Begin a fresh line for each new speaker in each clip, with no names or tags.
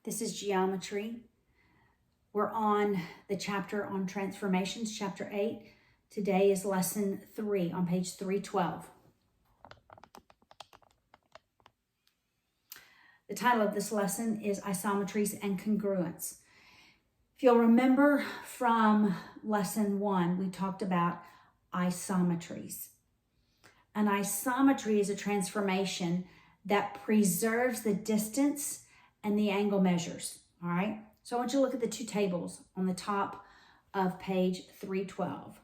This is geometry. We're on the chapter on transformations, chapter 8. Today is lesson 3 on page 312. The title of this lesson is Isometries and Congruence. If you'll remember from lesson 1, we talked about isometries. An isometry is a transformation that preserves the distance and the angle measures, all right? So I want you to look at the two tables on the top of page 312.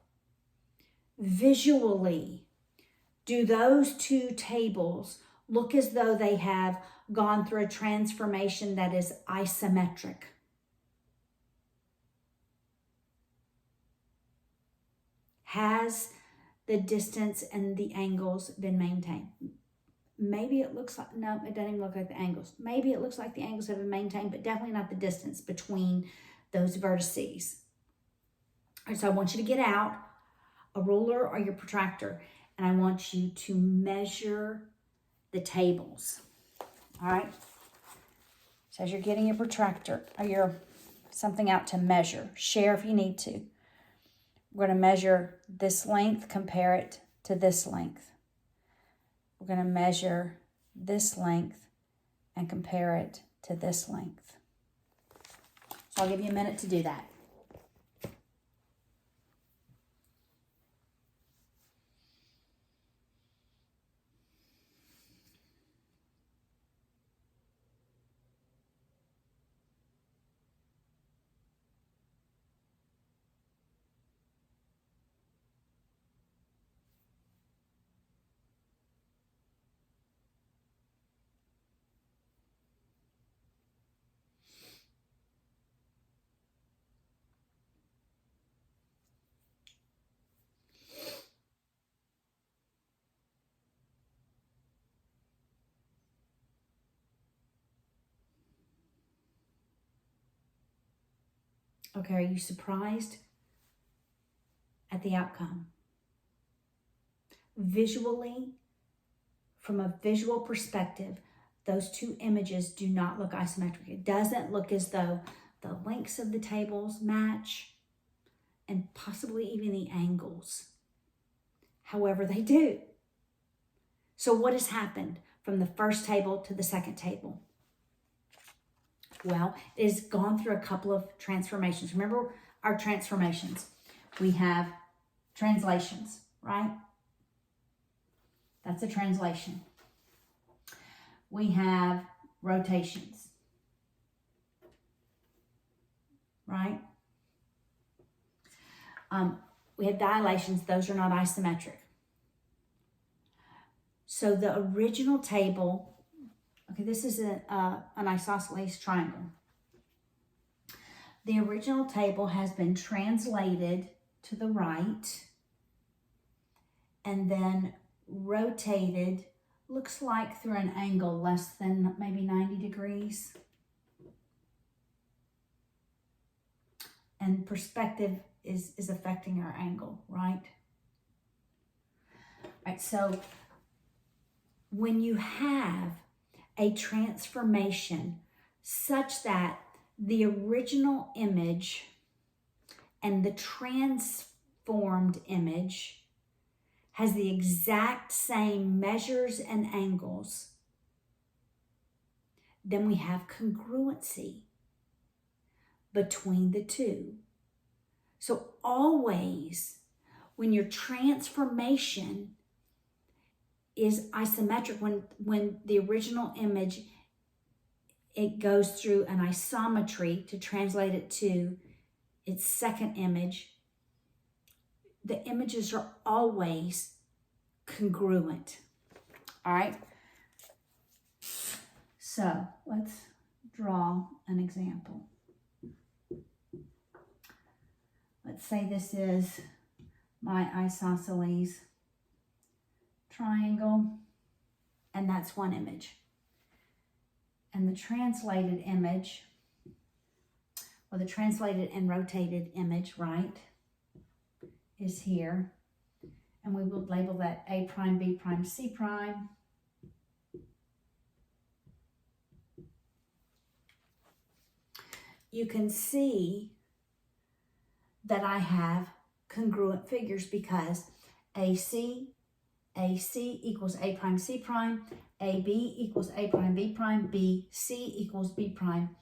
Visually, do those two tables look as though they have gone through a transformation that is isometric? Has the distance and the angles been maintained? Maybe it looks like, no, it doesn't even look like the angles. Maybe it looks like the angles have been maintained, but definitely not the distance between those vertices. All right, so I want you to get out a ruler or your protractor, and I want you to measure the tables. All right? So as you're getting your protractor or your something out to measure, share if you need to. We're going to measure this length, compare it to this length. We're going to measure this length and compare it to this length. So I'll give you a minute to do that. Okay, are you surprised at the outcome? Visually, from a visual perspective, those two images do not look isometric. It doesn't look as though the lengths of the tables match and possibly even the angles. However, they do. So what has happened from the first table to the second table? Well, it has gone through a couple of transformations. Remember our transformations. We have translations, right? That's a translation. We have rotations, right? We have dilations. Those are not isometric. So the original table, okay, this is an isosceles triangle. The original table has been translated to the right and then rotated, looks like through an angle less than maybe 90 degrees. And perspective is affecting our angle, right? Right, so when you have a transformation such that the original image and the transformed image has the exact same measures and angles, then we have congruency between the two. So always when your transformation is isometric, when the original image, it goes through an isometry to translate it to its second image, the images are always congruent. All right? So let's draw an example. Let's say this is my isosceles triangle, and that's one image. And the translated image, or the translated and rotated image, right, is here. And we will label that A prime, B prime, C prime. you can see that I have congruent figures because AC equals A prime C prime, AB equals A prime B prime, BC equals B prime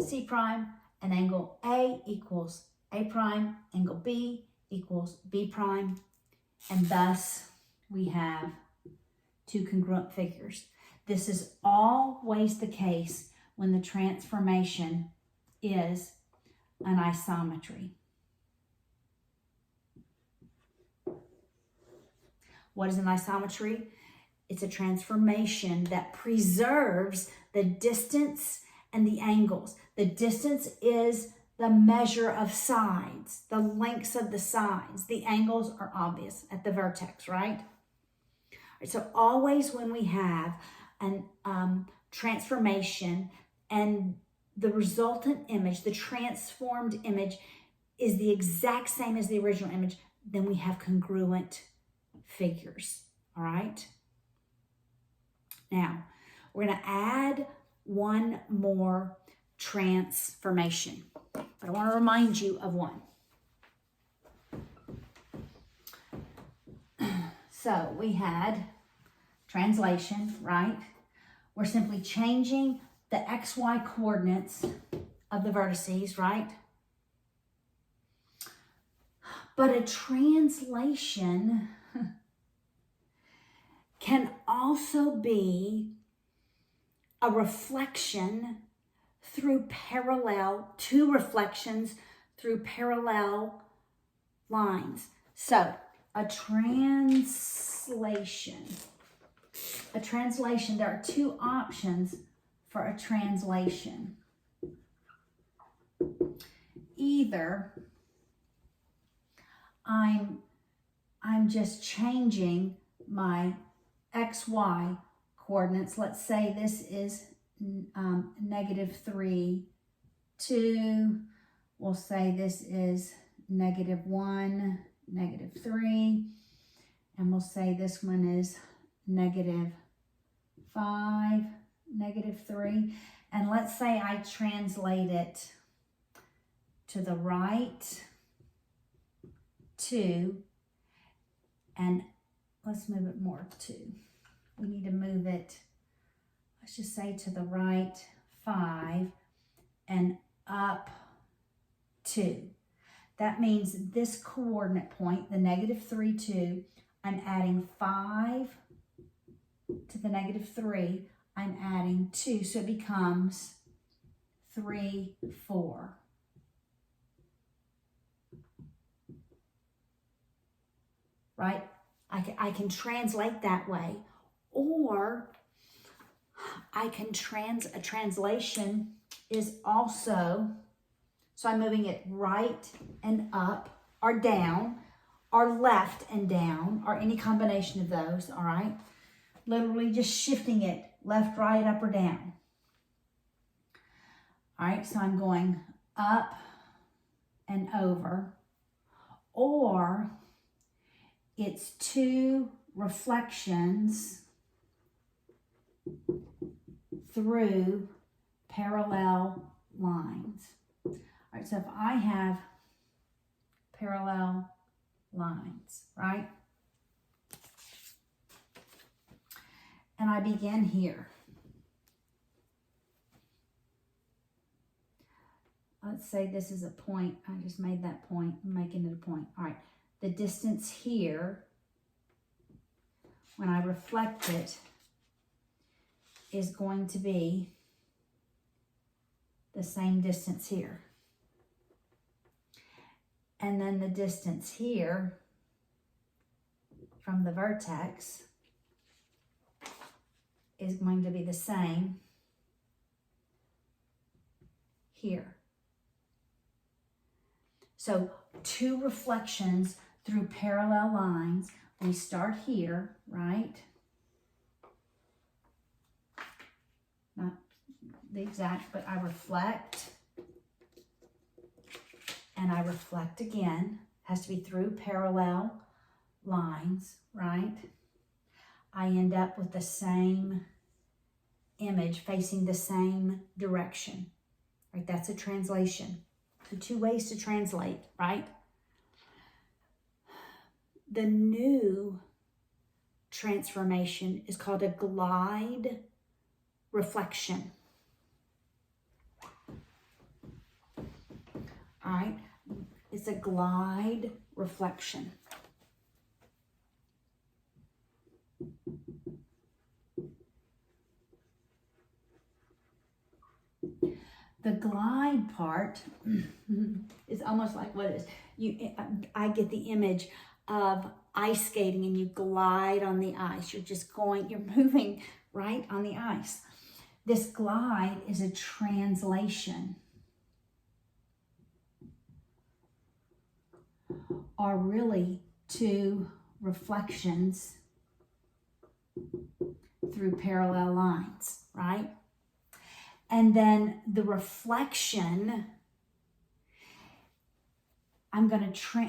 C prime, and angle A equals A prime, angle B equals B prime, and thus we have two congruent figures. This is always the case when the transformation is an isometry. What is an isometry? It's a transformation that preserves the distance and the angles. The distance is the measure of sides, the lengths of the sides. The angles are obvious at the vertex, right? So always when we have an transformation and the resultant image, the transformed image is the exact same as the original image, then we have congruent figures, all right? Now, we're going to add one more transformation, but I want to remind you of one. So we had translation, right? We're simply changing the XY coordinates of the vertices, right? But a translation can also be a reflection through two reflections through parallel lines. So a translation, there are two options for a translation. Either I'm just changing my XY coordinates. Let's say this is -3, 2. We'll say this is -1, -3. And we'll say this one is -5, -3. And let's say I translate it to the right 2, and let's move it more 2. We need to move it, let's just say to the right 5 and up 2. That means this coordinate point, the -3, 2, I'm adding 5 to the -3, I'm adding 2, so it becomes 3, 4. Right? I can translate that way, or I can a translation is also, so I'm moving it right and up, or down, or left and down, or any combination of those, all right? Literally just shifting it left, right, up, or down. All right, so I'm going up and over, or it's two reflections through parallel lines. All right, so if I have parallel lines, right? And I begin here. Let's say this is a point. I just made that point. I'm making it a point. All right. The distance here, when I reflect it, is going to be the same distance here. And then the distance here from the vertex is going to be the same here. So two reflections through parallel lines. We start here, right? Not the exact, but I reflect and I reflect again. Has to be through parallel lines, right? I end up with the same image facing the same direction. right? That's a translation. So two ways to translate, right? The new transformation is called a glide reflection. All right, it's a glide reflection. The glide part is almost like what it is. I get the image of ice skating, and you glide on the ice. You're moving right on the ice. This glide is a translation, are really two reflections through parallel lines, right? And then the reflection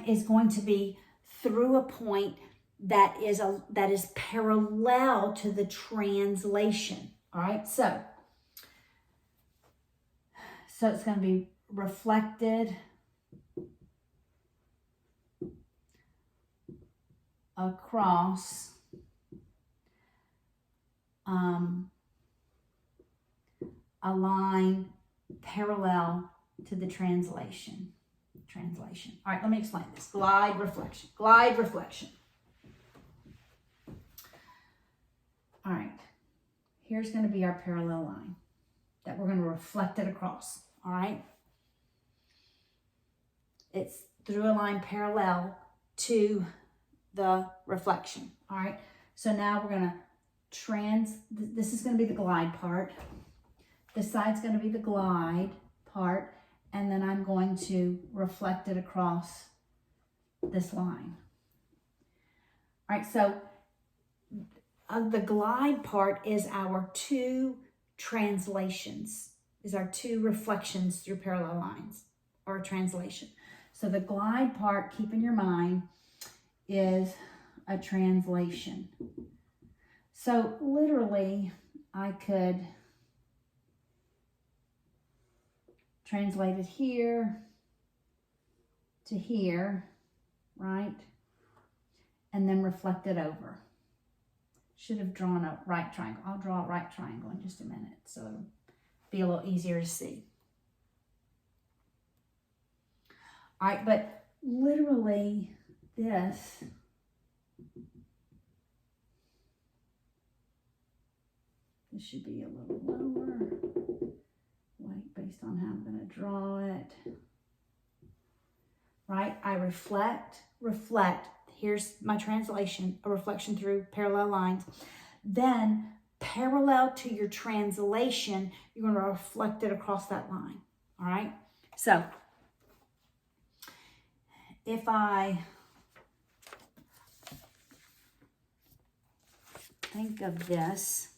is going to be through a point that is parallel to the translation. All right, so it's going to be reflected across a line parallel to the translation. All right, let me explain this. Glide reflection. All right, here's going to be our parallel line that we're going to reflect it across. All right, it's through a line parallel to the reflection. All right, so now we're going to this is going to be the glide part. This side's going to be the glide part, and then I'm going to reflect it across this line. All right, so the glide part is our two translations, is our two reflections through parallel lines, or translation. So the glide part, keep in your mind, is a translation. So literally, I could translate it here to here, right? And then reflect it over. Should have drawn a right triangle. I'll draw a right triangle in just a minute, so it'll be a little easier to see. All right, but literally this should be a little lower, like based on how I'm going to draw it. Right, I reflect. Here's my translation, a reflection through parallel lines. Then, parallel to your translation, you're going to reflect it across that line. All right, so if I think of this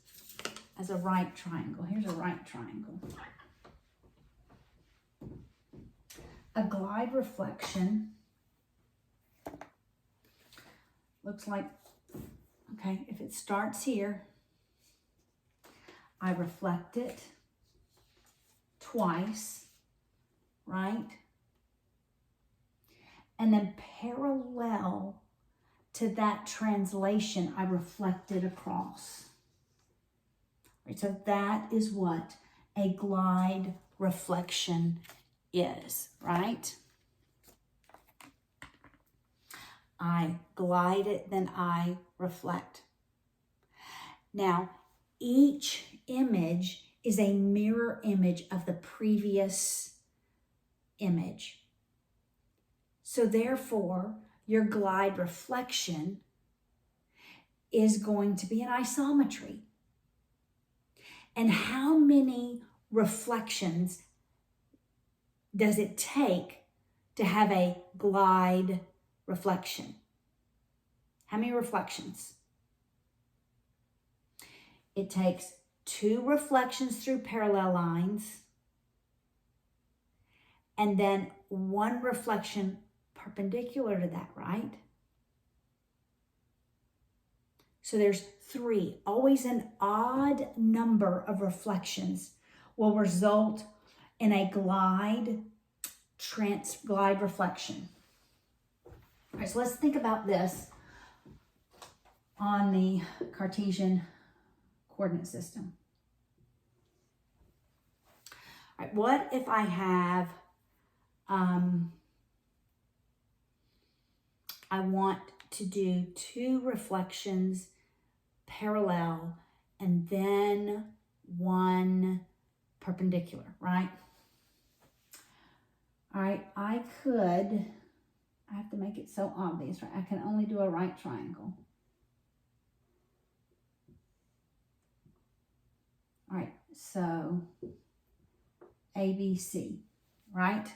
as a right triangle, here's a right triangle. A glide reflection looks like, okay, if it starts here, I reflect it twice, right? And then parallel to that translation, I reflect it across. Right, so that is what a glide reflection is, right? I glide it, then I reflect. Now, each image is a mirror image of the previous image. So therefore, your glide reflection is going to be an isometry. And how many reflections does it take to have a glide reflection? How many reflections? It takes two reflections through parallel lines and then one reflection perpendicular to that, right? So there's three. Always an odd number of reflections will result in a glide reflection. All right, so let's think about this on the Cartesian coordinate system. All right, what if I have, I want to do two reflections parallel and then one perpendicular, right? All right, I have to make it so obvious, right? I can only do a right triangle. All right, so ABC, right?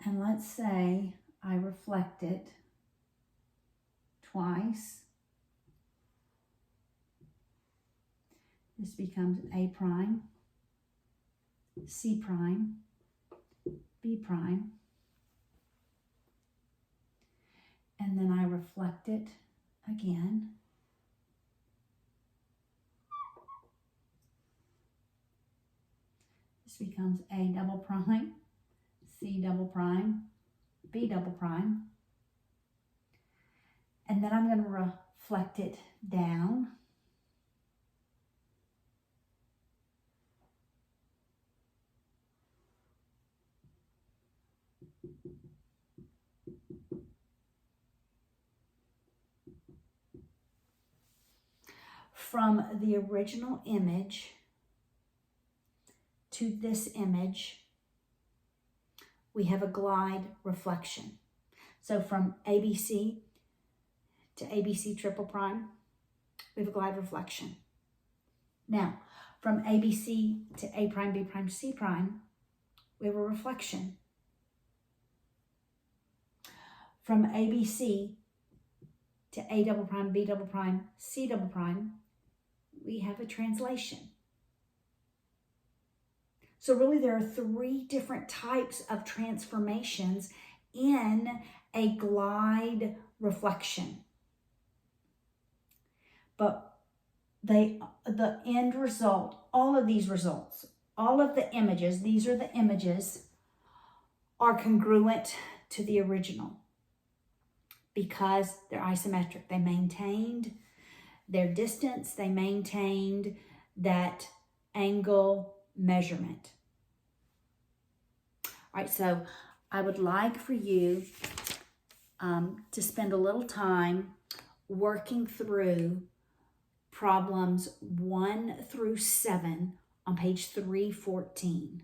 And let's say I reflect it twice. This becomes A prime, C prime, B prime. And then I reflect it again. This becomes A double prime, C double prime, B double prime. And then I'm going to reflect it down. From the original image to this image, we have a glide reflection. So from ABC to ABC triple prime, we have a glide reflection. Now, from ABC to A prime, B prime, C prime, we have a reflection. From ABC to A double prime, B double prime, C double prime, we have a translation. So really there are three different types of transformations in a glide reflection. But the end result, all of these results, all of the images, these are the images, are congruent to the original because they're isometric. They maintained their distance, they maintained that angle measurement. All right, so I would like for you to spend a little time working through problems 1 through 7 on page 314.